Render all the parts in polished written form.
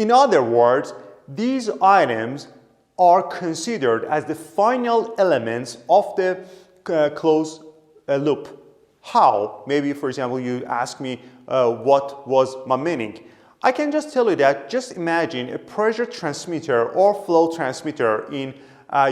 In other words, these items are considered as the final elements of the closed loop. How? Maybe, for example, you ask me what was my meaning. I can just tell you that just imagine a pressure transmitter or flow transmitter in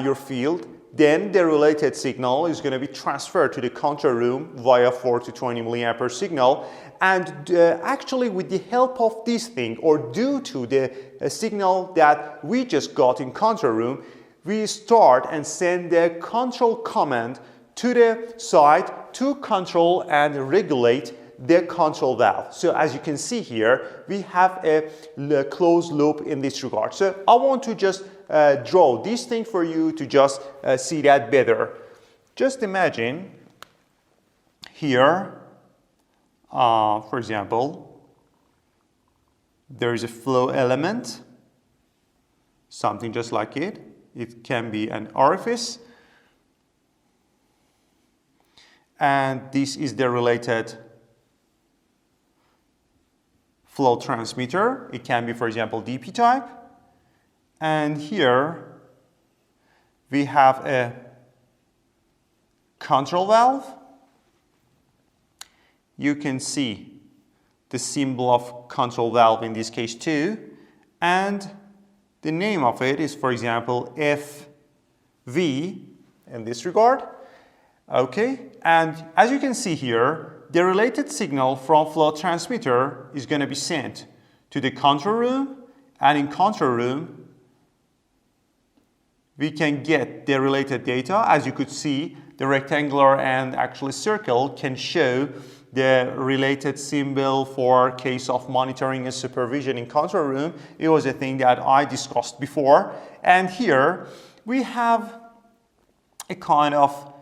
your field. Then the related signal is going to be transferred to the control room via 4 to 20 milliampere signal. And actually with the help of this thing, or due to the signal that we just got in control room, we start and send the control command to the side to control and regulate the control valve. So as you can see here, we have a closed loop in this regard. So I want to just draw this thing for you to just see that better. Just imagine here, for example, there is a flow element, something just like it. It can be an orifice. And this is the related flow transmitter. It can be, for example, DP type. And here we have a control valve. You can see the symbol of control valve in this case too. And the name of it is, for example, FV in this regard. Okay, and as you can see here, the related signal from flow transmitter is going to be sent to the control room, and in control room we can get the related data. As you could see, the rectangular and actually circle can show the related symbol for case of monitoring and supervision in control room. It was a thing that I discussed before. And here we have a kind of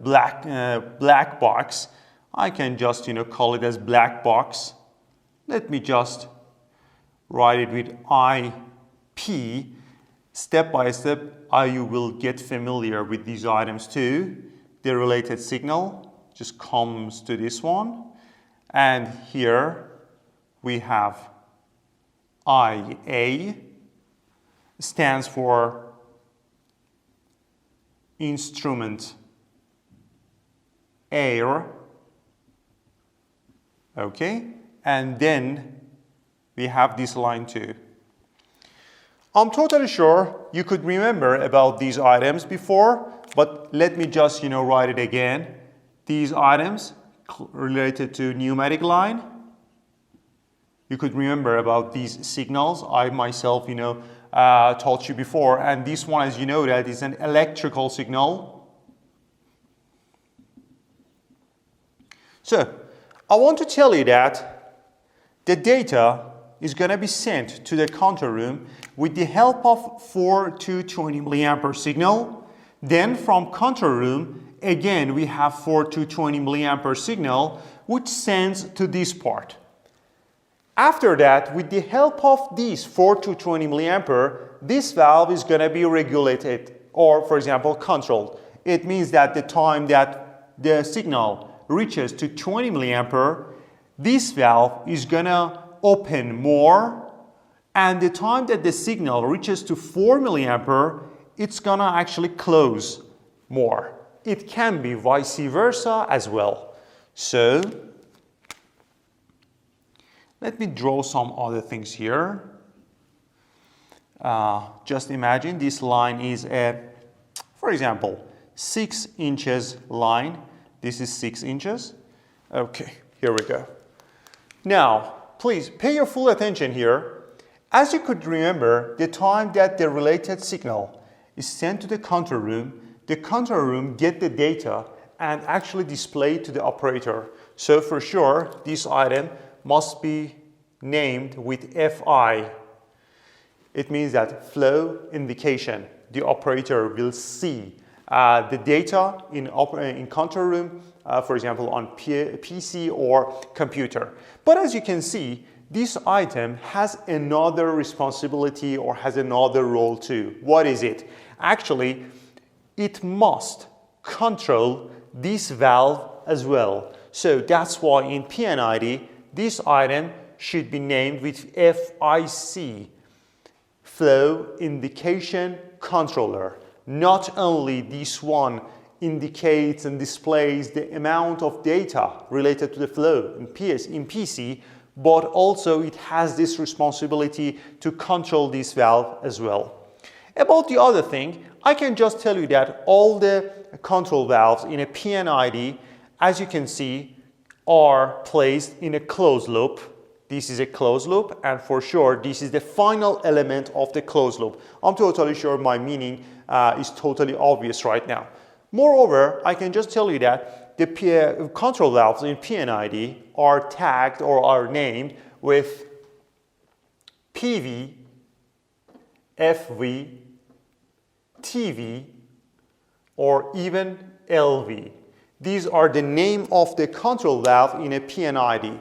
black box. I can just call it as black box. Let me just write it with IP. Step by step, you will get familiar with these items too. The related signal just comes to this one. And here we have IA, stands for instrument air. Okay, and then we have this line too. I'm totally sure you could remember about these items before, but let me just write it again. These items related to pneumatic line. You could remember about these signals. I myself taught you before, and this one, as you know, that is an electrical signal. So I want to tell you that the data is going to be sent to the control room with the help of 4 to 20 milliampere signal. Then from control room, again we have 4 to 20 milliampere signal, which sends to this part. After that, with the help of these 4 to 20 milliampere, this valve is going to be regulated, or for example controlled. It means that the time that the signal reaches to 20 milliampere, this valve is going to open more, and the time that the signal reaches to 4 milliampere, it's going to actually close more. It can be vice versa as well. So let me draw some other things here. Just imagine this line is a, for example, 6 inches line. This is 6 inches. Okay, here we go. Now, please pay your full attention here. As you could remember, the time that the related signal is sent to the control room get the data and actually display to the operator. So for sure, this item must be named with FI. It means that flow indication. The operator will see the data in control room, for example, on PC or computer. But as you can see, this item has another responsibility or has another role too. What is it? Actually, it must control this valve as well. So that's why in P&ID, this item should be named with FIC, Flow Indication Controller. Not only this one indicates and displays the amount of data related to the flow in PC, but also it has this responsibility to control this valve as well. About the other thing, I can just tell you that all the control valves in a P&ID, as you can see, are placed in a closed loop. This is a closed loop, and for sure this is the final element of the closed loop. I'm totally sure my meaning is totally obvious right now. Moreover, I can just tell you that the control valves in P&ID are tagged or are named with PV, FV, TV, or even LV. These are the name of the control valve in a P&ID.